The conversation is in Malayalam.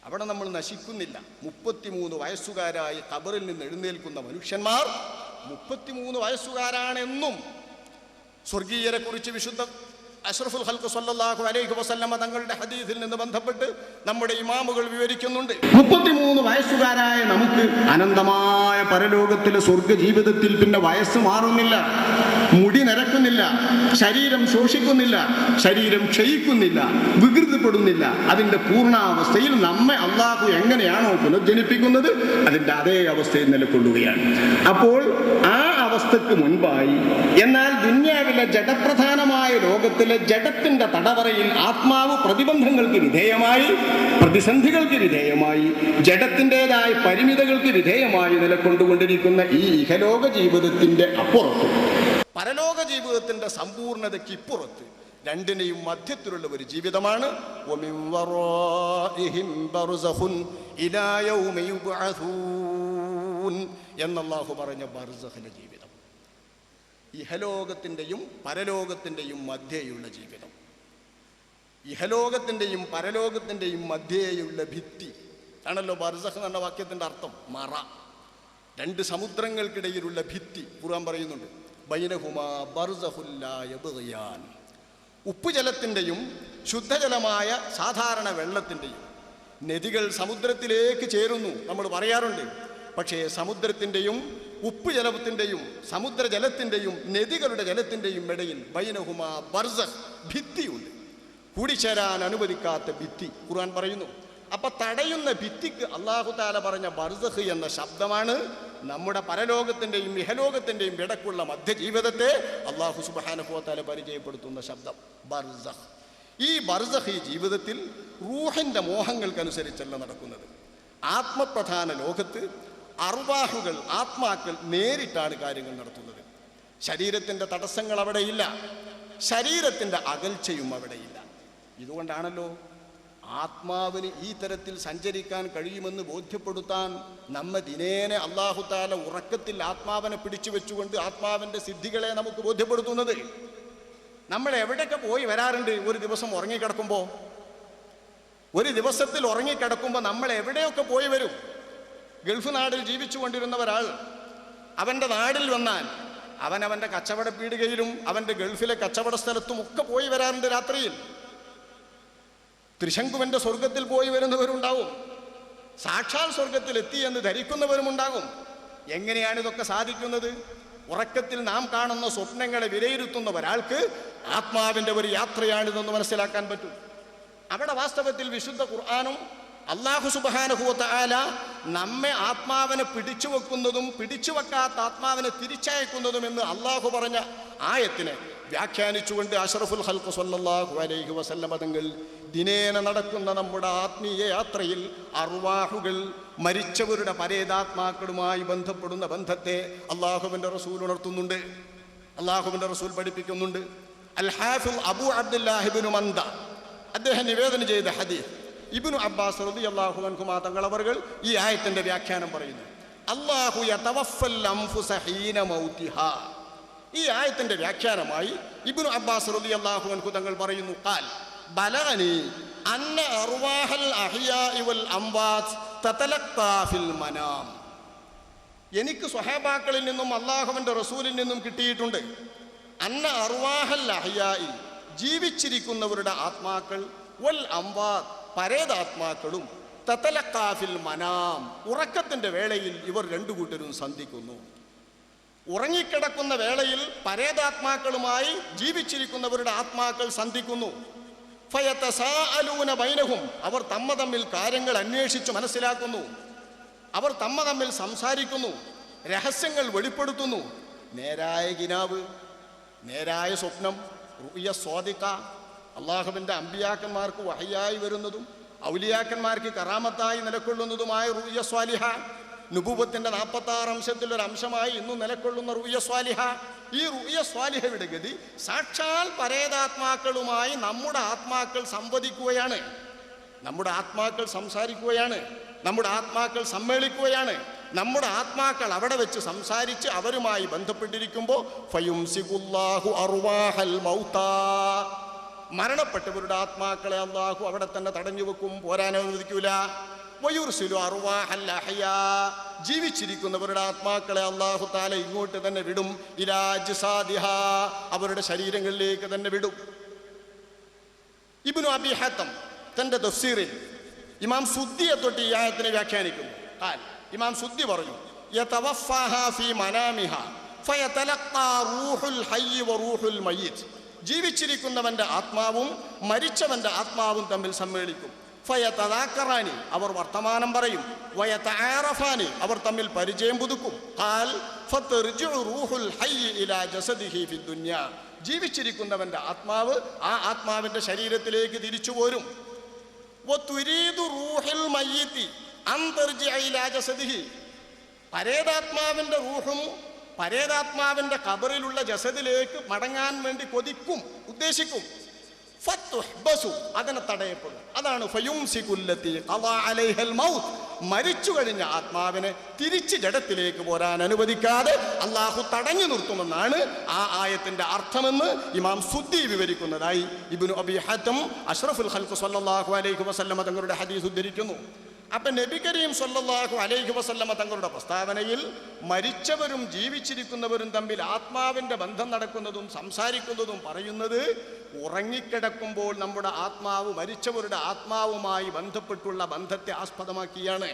അവിടെ നമ്മൾ നശിക്കുന്നില്ല. 33 വയസ്സുകാരായി ഖബറിൽ നിന്ന് എഴുന്നേൽക്കുന്ന മനുഷ്യന്മാർ 33 വയസ്സുകാരാണെന്നും സ്വർഗീയരെ കുറിച്ച് വിശുദ്ധ അഷ്റഫുൽ ഖൽഖ് സ്വല്ലല്ലാഹു അലൈഹി വസല്ലമ തങ്ങളുടെ ഹദീസിൽ നിന്ന് ബന്ധപ്പെട്ട് നമ്മുടെ ഇമാമുകൾ വിവരിക്കുന്നുണ്ട്. 33 വയസ്സുകാരായ നമുക്ക് അനന്തമായ പരലോകത്തിലെ സ്വർഗ ജീവിതത്തിൽ പിന്നെ വയസ്സ് മാറുന്നില്ല, മുടി നരക്കുന്നില്ല, ശരീരം ശോഷിക്കുന്നില്ല, ശരീരം ക്ഷയിക്കുന്നില്ല, വികൃതിപ്പെടുന്നില്ല. അതിൻ്റെ പൂർണ്ണാവസ്ഥയിൽ നമ്മെ അള്ളാഹു എങ്ങനെയാണോ പുനർജനിപ്പിക്കുന്നത് അതിൻ്റെ അതേ അവസ്ഥയിൽ നിലകൊള്ളുകയാണ്. അപ്പോൾ ആ അവസ്ഥക്ക് മുൻപായി എന്നാൽ ദുനിയാവിലെ ജഡപ്രധാനമായ ലോകത്തിലെ ജഡത്തിന്റെ തടവറയിൽ ആത്മാവ് പ്രതിബന്ധങ്ങൾക്ക് വിധേയമായി, പ്രതിസന്ധികൾക്ക് വിധേയമായി, ജഡത്തിൻ്റെതായ പരിമിതകൾക്ക് വിധേയമായി നിലകൊണ്ടുകൊണ്ടിരിക്കുന്ന ഈ ഇഹലോക ജീവിതത്തിന്റെ അപ്പുറത്ത്, പരലോക ജീവിതത്തിന്റെ സമ്പൂർണതയ്ക്ക് ഇപ്പുറത്ത് രണ്ടിനെയും മധ്യത്തിലുള്ള ഒരു ജീവിതമാണ് എന്നല്ലാഹു പറഞ്ഞ ബർസഖിലെ ജീവിതം. ഇഹലോകത്തിൻ്റെയും പരലോകത്തിൻ്റെയും മധ്യേയുള്ള ജീവിതം. ഇഹലോകത്തിൻ്റെയും പരലോകത്തിൻ്റെയും മധ്യേയുള്ള ഭിത്തി ആണല്ലോ ബർസഖ് എന്ന വാക്യത്തിൻ്റെ അർത്ഥം. മറ, രണ്ട് സമുദ്രങ്ങൾക്കിടയിലുള്ള ഭിത്തി. ഖുർആൻ പറയുന്നുണ്ട് ബൈനഹുമാ ബർസഖുൻ ലാ യബ്ഗിയാൻ. ഉപ്പുജലത്തിൻ്റെയും ശുദ്ധജലമായ സാധാരണ വെള്ളത്തിൻ്റെയും നദികൾ സമുദ്രത്തിലേക്ക് ചേരുന്നു നമ്മൾ പറയാറുണ്ട്. പക്ഷേ സമുദ്രത്തിൻ്റെയും ഉപ്പുജലത്തിൻ്റെയും സമുദ്രജലത്തിൻ്റെയും നദികളുടെ ജലത്തിൻ്റെയും ഇടയിൽ ബൈനഹുമാ ബർസഖ്, ഭിത്തിയുണ്ട്. കൂടിച്ചേരാൻ അനുവദിക്കാത്ത ഭിത്തി ഖുർആൻ പറയുന്നു. അപ്പൊ തടയുന്ന ഭിത്തിക്ക് അല്ലാഹു തആല പറഞ്ഞ ബർസഖ് എന്ന ശബ്ദമാണ് നമ്മുടെ പരലോകത്തിൻ്റെയും ഇഹലോകത്തിൻ്റെയും ഇടക്കുള്ള മധ്യജീവിതത്തെ അല്ലാഹു സുബ്ഹാനഹു വ തആല പരിചയപ്പെടുത്തുന്ന ശബ്ദം ബർസഖ്. ഈ ബർസഖ് ഈ ജീവിതത്തിൽ റൂഹിൻ്റെ മോഹങ്ങൾക്കനുസരിച്ചല്ല നടക്കുന്നത്. ആത്മപ്രധാന ലോകത്ത് അർവാഹുകൾ, ആത്മാക്കൾ നേരിട്ടാണ് കാര്യങ്ങൾ നടത്തുന്നത്. ശരീരത്തിൻ്റെ തടസ്സങ്ങൾ അവിടെയില്ല, ശരീരത്തിൻ്റെ അകൽച്ചയും അവിടെയില്ല. ഇതുകൊണ്ടാണല്ലോ ആത്മാവിന് ഈ തരത്തിൽ സഞ്ചരിക്കാൻ കഴിയുമെന്ന് ബോധ്യപ്പെടുത്താൻ നമ്മെ ദിനേന അല്ലാഹു തആല ഉറക്കത്തിൽ ആത്മാവിനെ പിടിച്ചു വെച്ചുകൊണ്ട് ആത്മാവിൻ്റെ സിദ്ധികളെ നമുക്ക് ബോധ്യപ്പെടുത്തുന്നത്. നമ്മൾ എവിടെയൊക്കെ പോയി വരാറുണ്ട് ഒരു ദിവസം ഉറങ്ങിക്കിടക്കുമ്പോൾ? ഒരു ദിവസത്തിൽ ഉറങ്ങിക്കിടക്കുമ്പോൾ നമ്മൾ എവിടെയൊക്കെ പോയി വരും? ഗൾഫ് നാടിൽ ജീവിച്ചു കൊണ്ടിരുന്ന ഒരാൾ അവൻ്റെ നാടിൽ വന്നാൽ അവനവൻ്റെ കച്ചവട പീടികയിലും അവൻ്റെ ഗൾഫിലെ കച്ചവട സ്ഥലത്തും ഒക്കെ പോയി വരാറുണ്ട് രാത്രിയിൽ. ത്രിശങ്കുവിൻ്റെ സ്വർഗത്തിൽ പോയി വരുന്നവരുണ്ടാവും, സാക്ഷാൽ സ്വർഗത്തിൽ എത്തി എന്ന് ധരിക്കുന്നവരുമുണ്ടാകും. എങ്ങനെയാണ് ഇതൊക്കെ സാധിക്കുന്നത്? ഉറക്കത്തിൽ നാം കാണുന്ന സ്വപ്നങ്ങളെ വിലയിരുത്തുന്ന ഒരാൾക്ക് ആത്മാവിൻ്റെ ഒരു യാത്രയാണിതെന്ന് മനസ്സിലാക്കാൻ പറ്റും. അവിടെ വാസ്തവത്തിൽ വിശുദ്ധ ഖുർആനും അല്ലാഹു സുബ്ഹാനഹു വ തആല നമ്മെ ആത്മാവിനെ പിടിച്ചു വെക്കുന്നതും പിടിച്ചു വെക്കാത്ത ആത്മാവിനെ തിരിച്ചയക്കുന്നതും എന്ന് അല്ലാഹു പറഞ്ഞ ആയത്തിനെ വ്യാഖ്യാനിച്ചുകൊണ്ട് അഷ്റഫുൽ ഖൽഖ് സ്വല്ലല്ലാഹു അലൈഹി വസല്ലമ തങ്ങൾ ദിനേന നടക്കുന്ന നമ്മുടെ ആത്മീയ യാത്രയിൽ അർവാഹുകൾ, മരിച്ചവരുടെ പരേതാത്മാക്കളുമായി ബന്ധപ്പെടുന്ന ബന്ധത്തെ അല്ലാഹുവിൻ്റെ റസൂൽ ഉണർത്തുന്നുണ്ട്, അല്ലാഹുവിൻ്റെ റസൂൽ പഠിപ്പിക്കുന്നുണ്ട്. അൽ ഹാഫിദ് അബൂ അബ്ദുല്ലാഹി ഇബ്നു മന്ദ അദ്ദേഹം നിവേദനം ചെയ്ത ഹദീസ്, ഇബ്നു അബ്ബാസ് റളിയല്ലാഹു അൻഹുമാ തങ്ങളവர்கள் ഈ ആയത്തിന്റെ വ്യാഖ്യാനം പറയുന്നു. അല്ലാഹു യതവഫൽ അൻഫുസ ഹീന മൗതിഹാ. ഈ ആയത്തിന്റെ വ്യാഖ്യാനമായി ഇബ്നു അബ്ബാസ് റളിയല്ലാഹു അൻഹു തങ്ങൾ പറയുന്നു, ഖാൽ ബലഗനി അന്ന അർവാഹൽ അഹ്യാഇ വൽ അംവാത് തതലഖാ ഫിൽ മനാം. എനിക്ക് സ്വഹാബാക്കളിൽ നിന്നും അല്ലാഹുവിൻ്റെ റസൂലിൽ നിന്നും കിട്ടിയിട്ടുണ്ട്, അന്ന അർവാഹൽ അഹ്യാഇ ജീവിച്ചിരിക്കുന്നവരുടെ ആത്മാക്കൾ, വൽ അംവാത് പരേതാത്മാക്കളും, തതലഖാ ഫിൽ മനാം ഉറക്കത്തിൻ്റെ വേളയിൽ ഇവർ രണ്ടു കൂട്ടരും സന്ധിക്കുന്നു. ഉറങ്ങിക്കിടക്കുന്ന വേളയിൽ പരേതാത്മാക്കളുമായി ജീവിച്ചിരിക്കുന്നവരുടെ ആത്മാക്കൾ സന്ധിക്കുന്നു. ഫയതസാഅലൂന ബൈനഹും അവർ തമ്മിൽ കാര്യങ്ങൾ അന്വേഷിച്ച് മനസ്സിലാക്കുന്നു, അവർ തമ്മിൽ സംസാരിക്കുന്നു, രഹസ്യങ്ങൾ വെളിപ്പെടുത്തുന്നു. നേരായ കിനാവ്, നേരായ സ്വപ്നം, റുയ സ്വാദിഖ, അള്ളാഹുവിൻ്റെ അമ്പിയാക്കന്മാർക്ക് വഹയായി വരുന്നതും ഔലിയാക്കന്മാർക്ക് കറാമത്തായി നിലകൊള്ളുന്നതുമായ റുയ സ്വാലിഹ, നുബുവത്തിൻ്റെ 46 അംശത്തിലൊരു അംശമായി ഇന്നും നിലകൊള്ളുന്ന റുയ സ്വാലിഹ. ഈ റുയ സ്വാലിഹയുടെ ഗതി സാക്ഷാൽ പരേതാത്മാക്കളുമായി നമ്മുടെ ആത്മാക്കൾ സംവദിക്കുകയാണ്, നമ്മുടെ ആത്മാക്കൾ സംസാരിക്കുകയാണ്, നമ്മുടെ ആത്മാക്കൾ സമ്മേളിക്കുകയാണ്. നമ്മുടെ ആത്മാക്കൾ അവിടെ വെച്ച് സംസാരിച്ച് അവരുമായി ബന്ധപ്പെട്ടിരിക്കുമ്പോൾ ഫയുംസികുല്ലാഹു അർവാഹൽ മൗതാ, മരണപ്പെട്ടവരുടെ ആത്മാക്കളെ അല്ലാഹു അവിടെ തന്നെ തടഞ്ഞു വെക്കും, പോരാൻ അനുവദിക്കൂല. വയുർസിലു അർവാഹൽ അഹ്യാ, ജീവിച്ചിരിക്കുന്നവരുടെ ആത്മാക്കളെ അല്ലാഹു തആല ഇങ്ങോട്ട് തന്നെ വിടും. ഇലാ ജിസാദിഹാ, അവരുടെ ശരീരങ്ങളിലേക്ക് തന്നെ വിടും. ഇബ്നു അബി ഹത്തം തന്റെ തഫ്സീറിൽ ഇമാം സുദ്ദിയെ തൊട്ട് ഈ ആയത്തിനെ വ്യാഖ്യാനിക്കുന്നു. ഇമാം സുദ്ദി പറഞ്ഞു, യതവഫാഹാ ഫീ മനാമിഹാ ഫയതലഖാ റൂഹുൽ ഹയ്യ് വറൂഹുൽ മയ്യിത്ത്, ജീവിച്ചിരിക്കുന്നവന്റെ ആത്മാവും മരിച്ചവന്റെ ആത്മാവും തമ്മിൽ സമ്മേളിക്കും. ഫയതദാക്കറാനി, അവർ വർത്തമാനം പറയും. വയതആറഫാനി, അവർ തമ്മിൽ പരിചയം പുതുക്കും. ഖാൽ ഫതർജിഉ റൂഹുൽ ഹയ്യ് ഇലാ ജസദിഹി ഫിദ്ദുനിയ, ജീവിച്ചിരിക്കുന്നവന്റെ ആത്മാവ് ആ ആത്മാവിന്റെ ശരീരത്തിലേക്ക് തിരിച്ചു പോരും. വതുരീദു റൂഹുൽ മയ്യിത്തി അൻ തർജിഅ ഇലാ ജസദിഹി, പരേതാത്മാവിന്റെ റൂഹും പരേതാത്മാവിന്റെ ഖബറിലുള്ള ജസദിലേക്ക് മടങ്ങാൻ വേണ്ടി കൊതിക്കും, ഉദ്ദേശിക്കും. ഫതുഹ്ബസു, അതിനെ തടയപ്പെടും. അതാണ് ഫയുംസികുല്ലതി ഖളാ അലൈഹൽ മൗത്ത്, മരിച്ചു കഴിഞ്ഞ ആത്മാവിനെ തിരിച്ച് ജഡത്തിലേക്ക് പോരാൻ അനുവദിക്കാതെ അള്ളാഹു തടഞ്ഞു നിർത്തുമെന്നാണ് ആ ആയത്തിന്റെ അർത്ഥമെന്ന് ഇമാം സുദ്ദി വിവരിക്കുന്നതായി ഇബ്നു അബി ഹത്തം അഷ്റഫുൽ ഖൽഖ് സ്വല്ലല്ലാഹു അലൈഹി വസല്ലമ തങ്ങളുടെ ഹദീസ് ഉദ്ധരിക്കുന്നു. അപ്പൊ നബി കരീം സ്വല്ലല്ലാഹു അലൈഹി വസല്ലമ തങ്ങളുടെ പ്രസ്താവനയിൽ മരിച്ചവരും ജീവിച്ചിരിക്കുന്നവരും തമ്മിൽ ആത്മാവിന്റെ ബന്ധം നടക്കുന്നതും സംസാരിക്കുന്നതും പറയുന്നത് ഉറങ്ങിക്കിടക്കുമ്പോൾ നമ്മുടെ ആത്മാവ് മരിച്ചവരുടെ ആത്മാവുമായി ബന്ധപ്പെട്ടുള്ള ബന്ധത്തെ ആസ്പദമാക്കിയാണ്.